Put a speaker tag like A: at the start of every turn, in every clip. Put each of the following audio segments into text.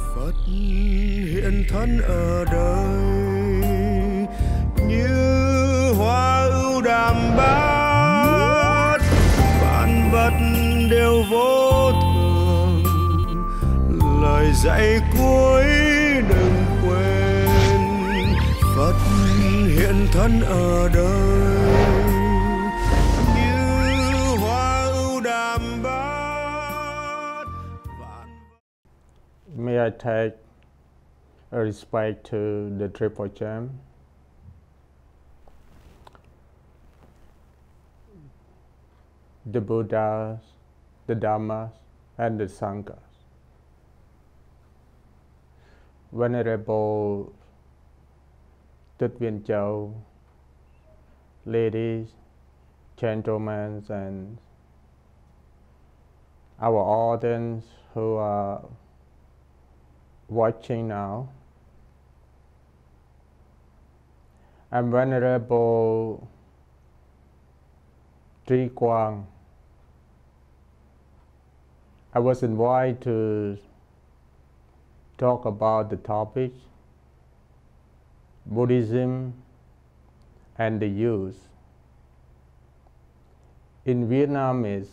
A: Phật hiện thân ở đời như hoa ưu đàm bát, vạn vật đều vô thường, lời dạy cuối đừng quên. Phật hiện thân ở đời như hoa ưu đàm bát.
B: May I take a respect to the Triple Gem? The Buddhas, the Dharmas, and the Sanghas. Venerable Tịch Viên Châu, ladies, gentlemen, and our audience who are watching now. I'm Venerable Quang. I was invited to talk about the topic Buddhism and the youth. In Vietnamese,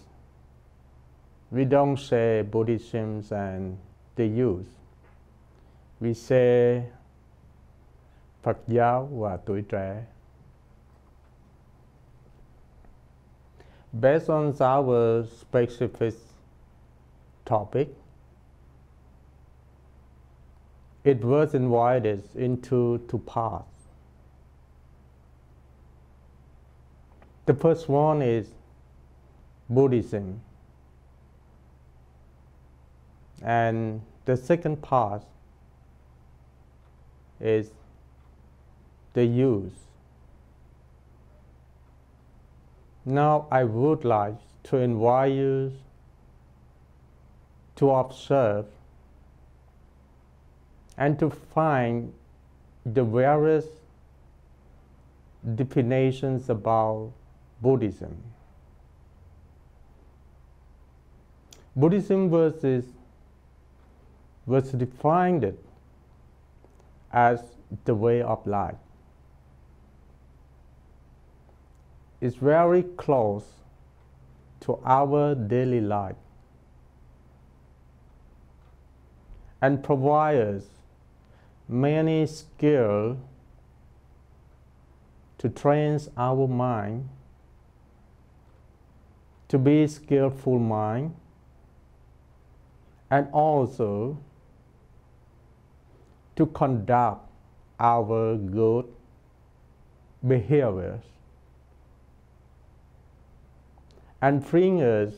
B: we don't say Buddhism and the youth. We say Phật giáo và tuổi trẻ. Based on our specific topic, it was divided into two parts. The first one is Buddhism, and the second part is the youth. Now I would like to invite you to observe and to find the various definitions about Buddhism. Buddhism was defined as the way of life. It's very close to our daily life and provides many skills to train our mind to be skillful mind, and also to conduct our good behaviors and bring us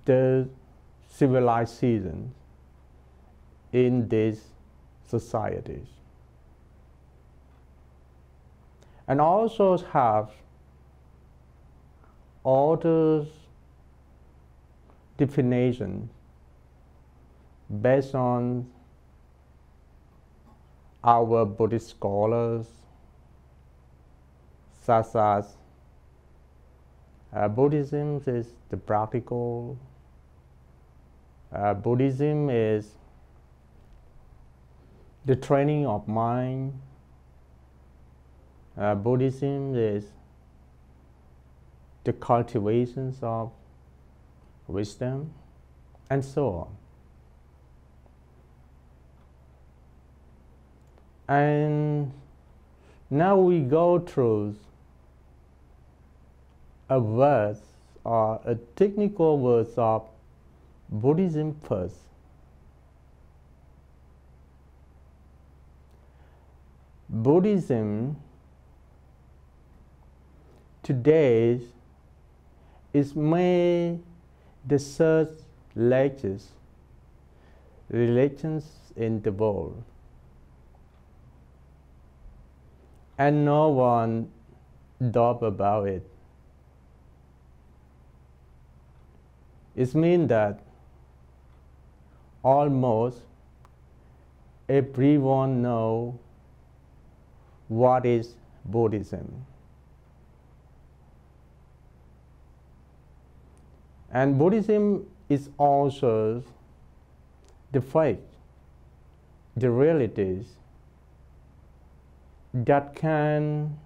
B: the civilization in these societies, and also have other definitions based on our Buddhist scholars, such as Buddhism is the practical, Buddhism is the training of mind, Buddhism is the cultivations of wisdom, and so on. And now we go through a verse or a technical verse of Buddhism first. Buddhism today is made the third largest religions in the world, and no one doubt about it. It means that almost everyone knows what is Buddhism. And Buddhism is also the faith, the realities that can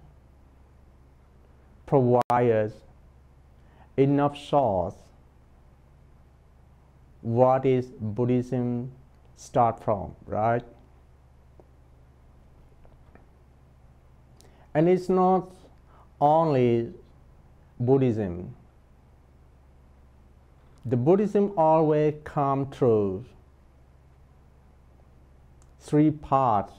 B: provide us enough source what is Buddhism start from, right? And it's not only Buddhism. The Buddhism always come through three parts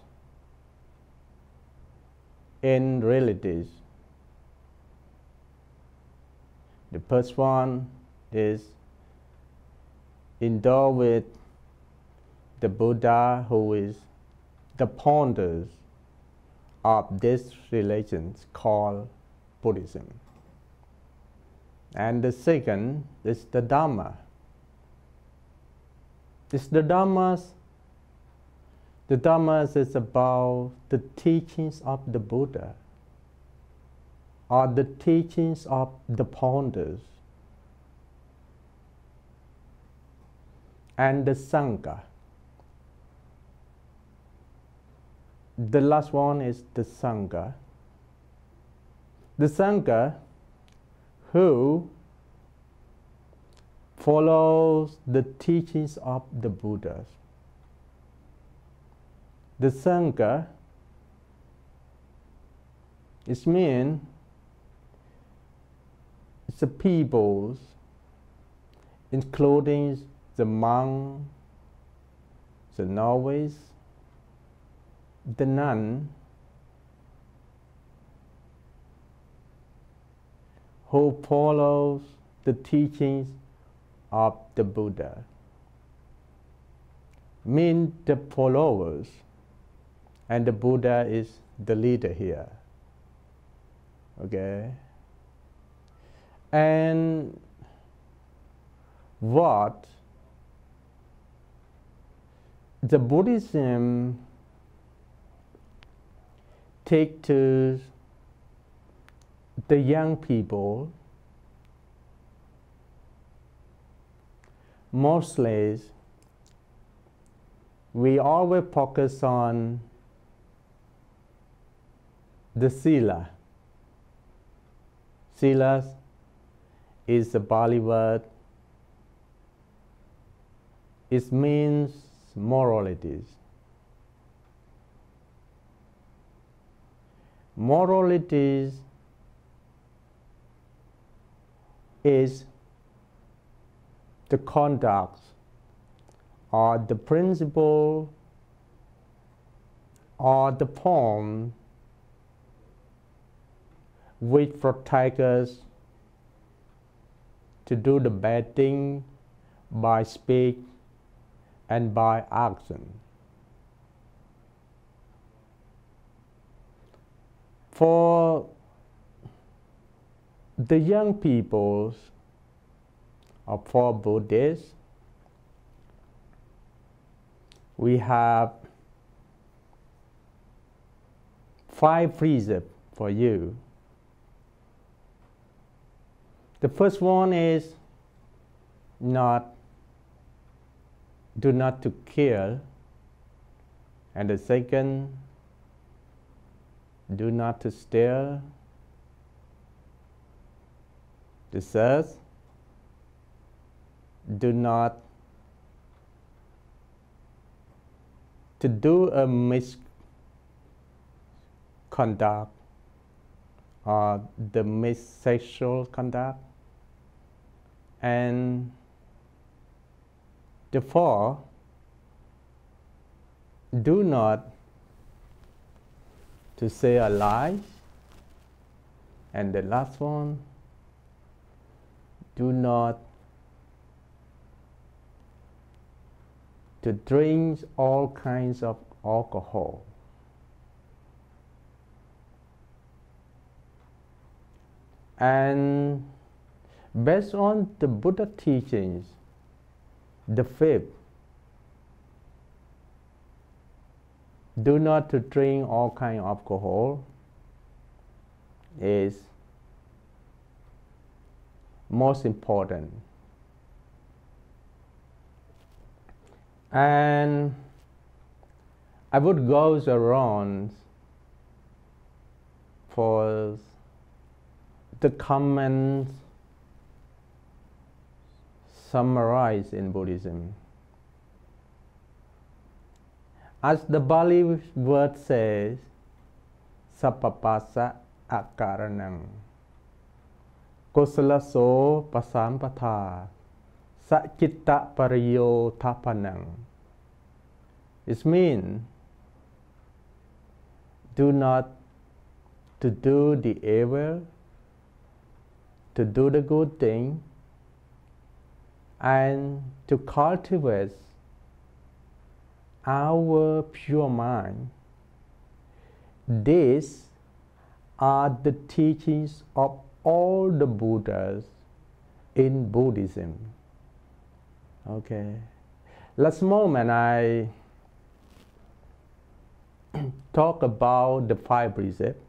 B: in realities. The first one is endowed with the Buddha, who is the founder of this religion called Buddhism. And the second is the Dharma. It's the Dharmas. The Dharmas is about the teachings of the Buddha, or the teachings of the founders. And the Sangha. The last one is the Sangha. The Sangha who follows the teachings of the Buddhas. The Sangha, it means it's the peoples, including the monk, the novice, the nun, who follows the teachings of the Buddha. Mean the followers, and the Buddha is the leader here. Okay? And what the Buddhism take to the young people, mostly we always focus on the sila. Silas is a Pali word. It means moralities. Moralities is the conduct or the principle or the form which protect us to do the bad thing by speech and by action. For the young people, or for Buddhists, we have 5 precepts for you. The first one is do not to kill, and the second, do not to steal. The third, do not to do a misconduct or the missexual conduct. And the fourth, do not to say a lie. And the last one, do not to drink all kinds of alcohol. And based on the Buddha teachings, the fifth, do not to drink all kinds of alcohol, is most important. And I would go around for the comments summarized in Buddhism. As the Bali word says, sappapasa akaranang kosalaso pasampatha sacitta pariyo tapanang. It means do not to do the evil, to do the good thing, and to cultivate our pure mind. These are the teachings of all the Buddhas in Buddhism. Okay. Last moment I talk about the 5 precepts.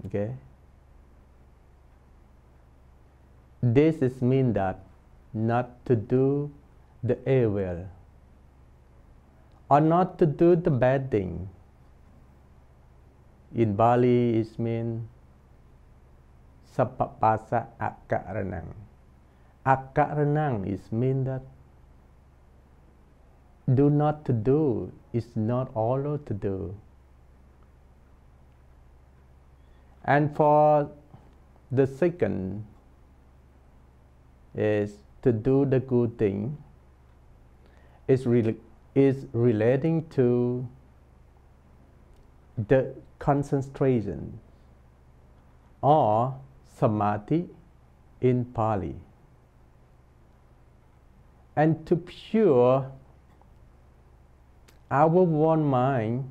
B: Okay. This is mean that not to do the evil or not to do the bad thing. In Bali it means sappapasa akaranang. Akaranang is mean that do not to do is not all to do. And for the second is to do the good thing. Is relating to the concentration or samadhi in Pali. And to pure our one mind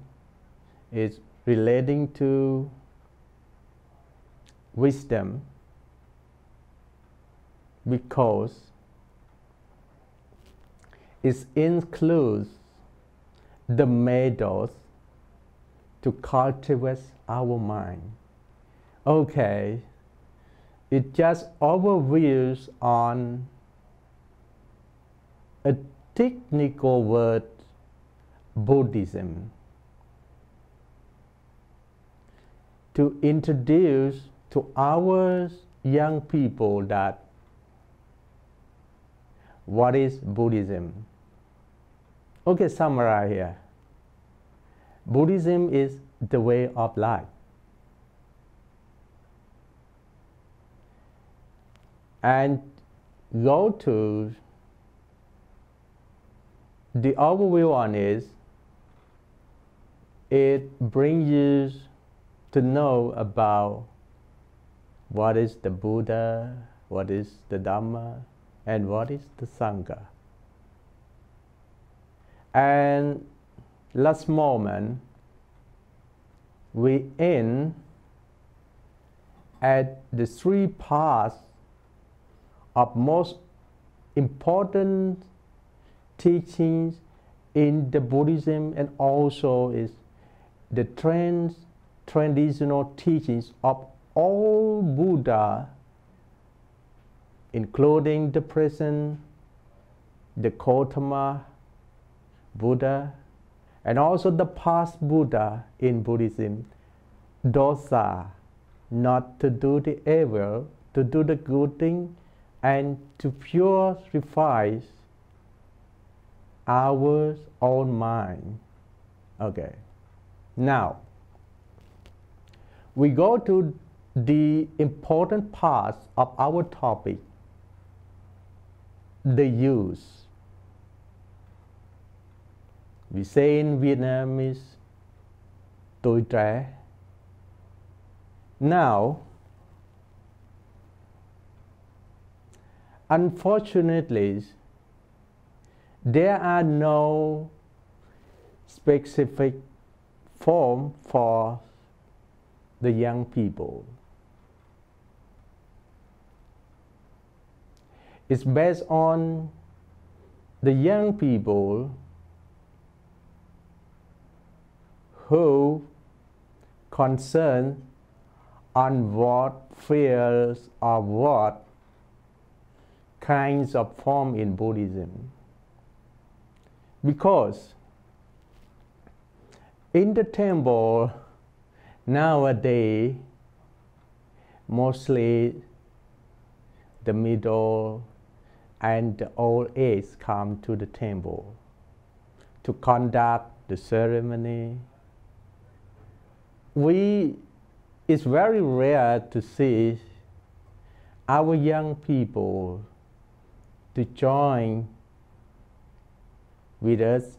B: is relating to wisdom, because it includes the methods to cultivate our mind. Okay, it just overviews on a technical word, Buddhism, to introduce to our young people that what is Buddhism. Okay, summarize here. Buddhism is the way of life. And go to the overview on is, it brings you to know about what is the Buddha, what is the Dharma, and what is the Sangha. And last moment, we end at the 3 parts of most important teachings in the Buddhism, and also is the traditional teachings of all Buddha, including the present, the Gautama Buddha, and also the past Buddha in Buddhism. Those are not to do the evil, to do the good thing, and to purify our own mind. Okay. Now, we go to the important parts of our topic, the use. We say in Vietnamese, tuổi trẻ. Now, unfortunately, there are no specific form for the young people. It's based on the young people who concern on what fields or what kinds of form in Buddhism. Because in the temple nowadays, mostly the middle and the old age come to the temple to conduct the ceremony. It's very rare to see our young people to join with us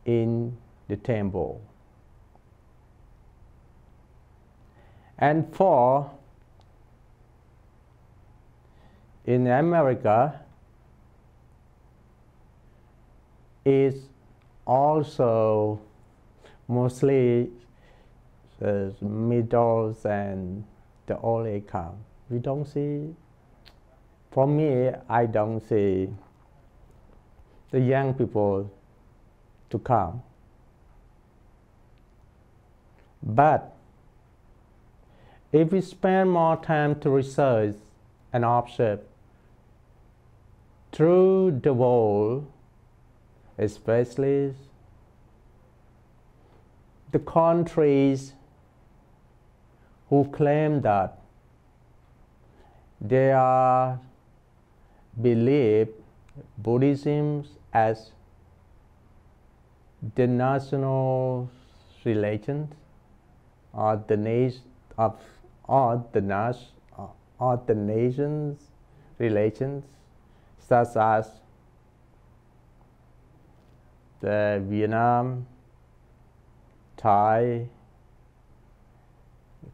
B: in the temple. And in America, is also mostly the middles and the old age come. We don't see, for me, I don't see the young people to come. But if we spend more time to research and observe through the world, especially the countries who claim that they are believe Buddhism as the national religion or the nation's religions, such as the Vietnam, Thai,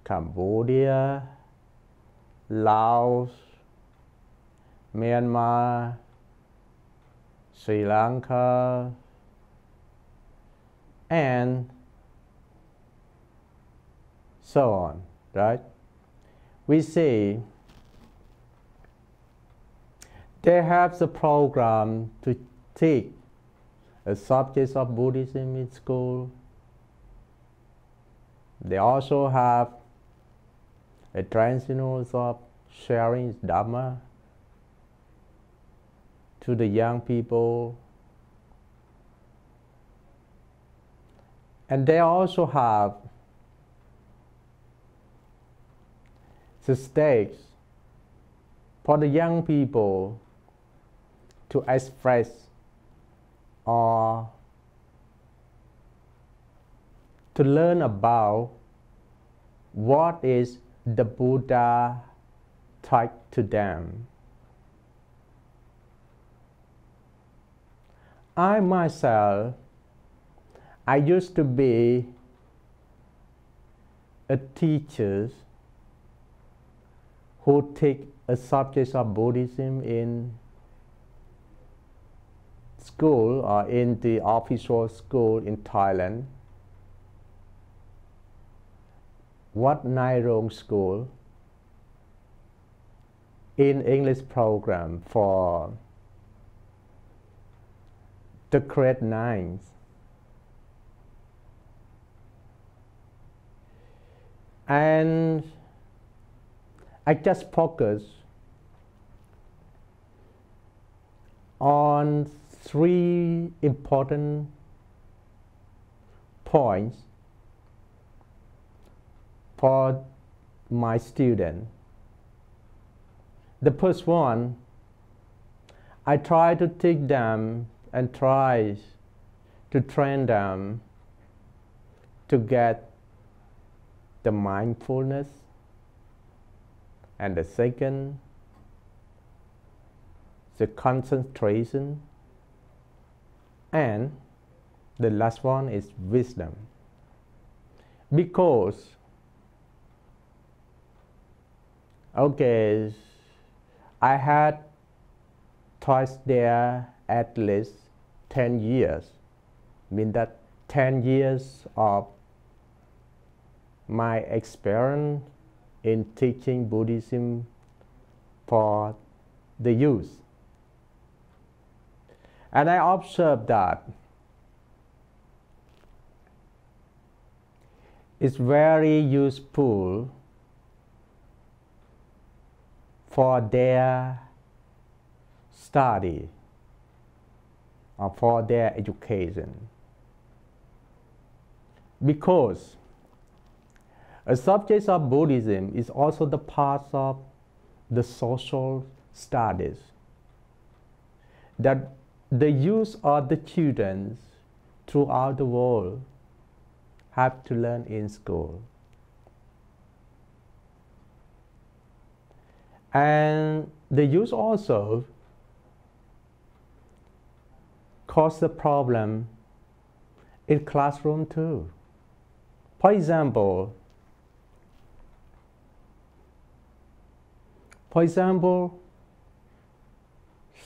B: Cambodia, Laos, Myanmar, Sri Lanka, and so on, right? We see they have the program to teach a subject of Buddhism in school. They also have a tradition of sharing Dharma to the young people. And they also have the stage for the young people to express or to learn about what is the Buddha taught to them. I myself, I used to be a teacher who take a subject of Buddhism in school or in the official school in Thailand. Wat Nairong School in English program for the grade 9s. And I just focus on 3 important points for my students. The first one, I try to teach them and try to train them to get the mindfulness. And the second, the concentration. And the last one is wisdom. Because, okay, I had taught there at least 10 years. Mean that 10 years of my experience in teaching Buddhism for the youth. And I observed that it's very useful for their study for their education. Because a subject of Buddhism is also the part of the social studies that the youth or the children throughout the world have to learn in school. And the youth also cause the problem in classroom too. For example,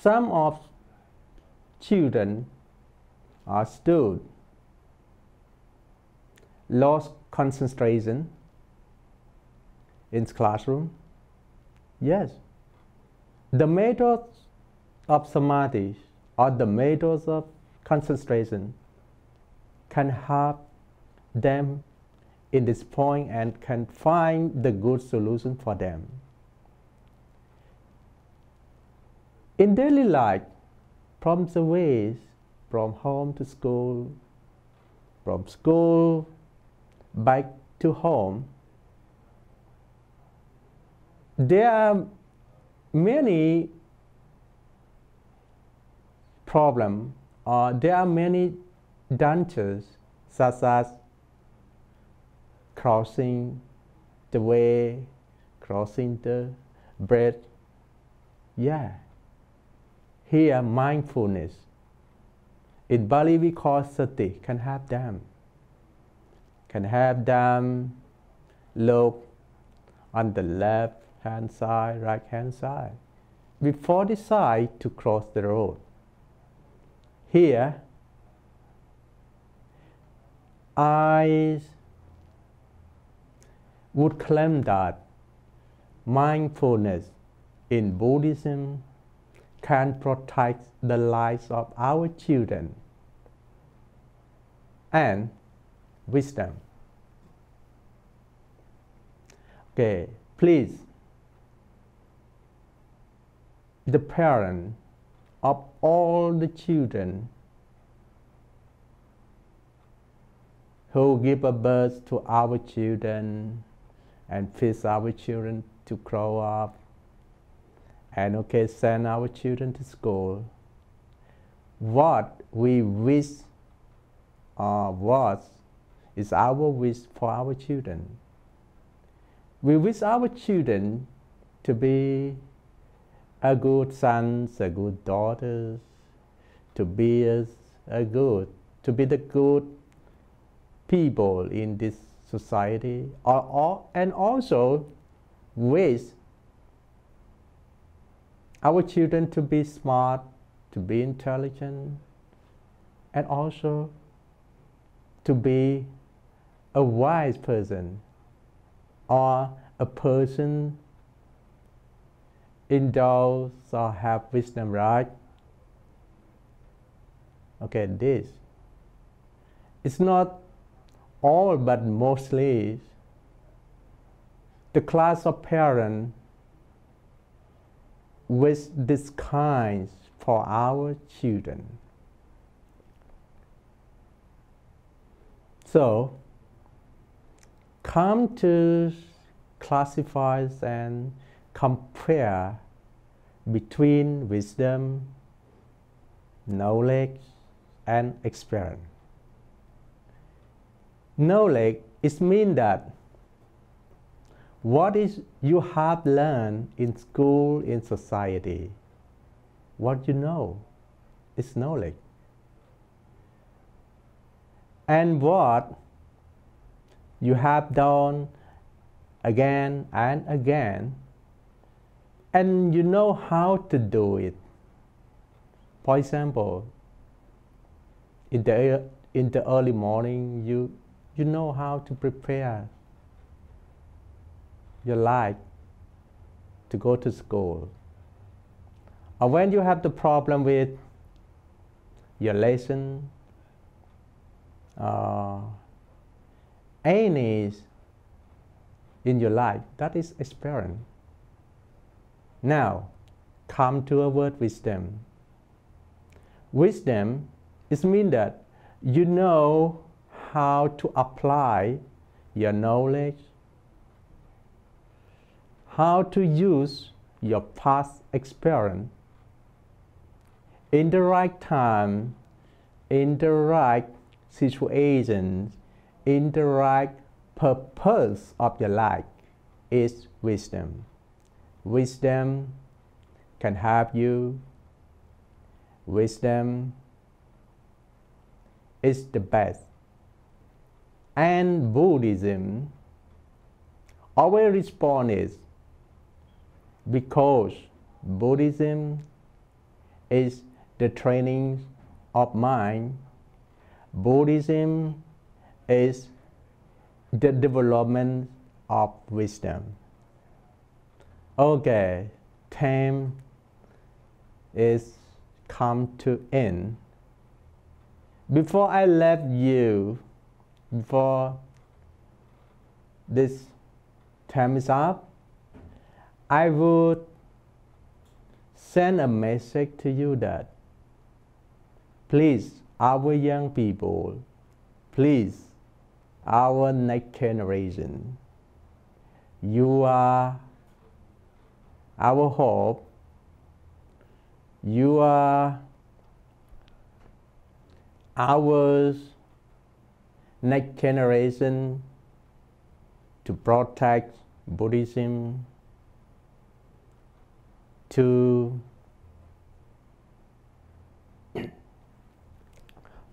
B: some of children or students lost concentration in classroom. Yes, the methods of samadhi or the methods of concentration can help them in this point and can find the good solution for them. In daily life, from the ways, from home to school, from school back to home, there are many problems, or there are many dangers, such as crossing the way, crossing the bridge. Yeah. Here, mindfulness, in Bali we call sati, can help them. Can help them look on the left hand side, right hand side, before they decide to cross the road. Here, I would claim that mindfulness in Buddhism can protect the lives of our children and wisdom. Okay, please, the parent of all the children who give a birth to our children and feed our children to grow up, and send our children to school, what we wish what is our wish for our children. We wish our children to be a good sons, a good daughters, to be the good people in this society, and also wish our children to be smart, to be intelligent, and also to be a wise person or a person indulge or have wisdom, right? Okay, this. It's not all, but mostly the class of parents with this kind for our children. So, come to classify and compare between wisdom, knowledge, and experience. Knowledge is mean that what is you have learned in school, in society, what you know is knowledge. And what you have done again and again, and you know how to do it. For example, in the early morning, you know how to prepare your life to go to school. Or when you have the problem with your lesson, any in your life, that is experience. Now, come to a word wisdom. Wisdom, it means that you know how to apply your knowledge, how to use your past experience in the right time, in the right situations, in the right purpose of your life is wisdom. Wisdom can help you. Wisdom is the best. And Buddhism always responds because Buddhism is the training of mind. Buddhism is the development of wisdom. Okay, time is come to end. Before I left you, before this time is up, I would send a message to you that please, our young people, please, our next generation, you are our hope, you are our next generation to protect Buddhism, to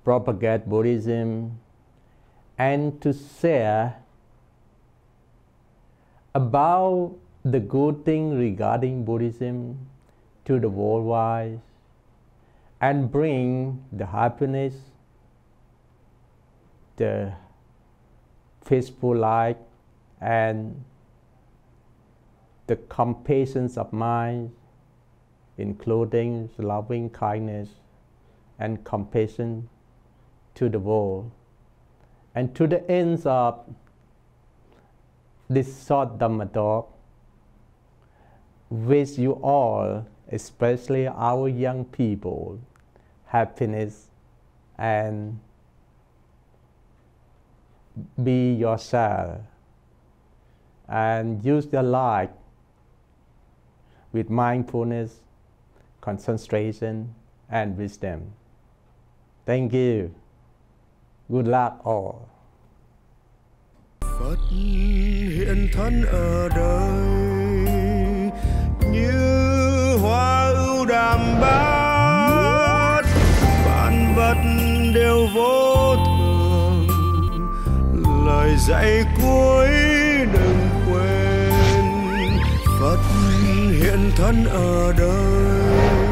B: propagate Buddhism, and to share about the good thing regarding Buddhism to the worldwide and bring the happiness, the peaceful life, and the compassion of mind, including loving kindness and compassion to the world. And to the ends of this short Dharma talk, wish you all, especially our young people, happiness and be yourself and use your life with mindfulness, concentration, and wisdom. Thank you. Good luck all.
A: Phật hiện thân ở đời như hoa ưu đàm bát, vạn vật đều vô thường, lời dạy cuối đừng quên. Phật hiện thân ở đời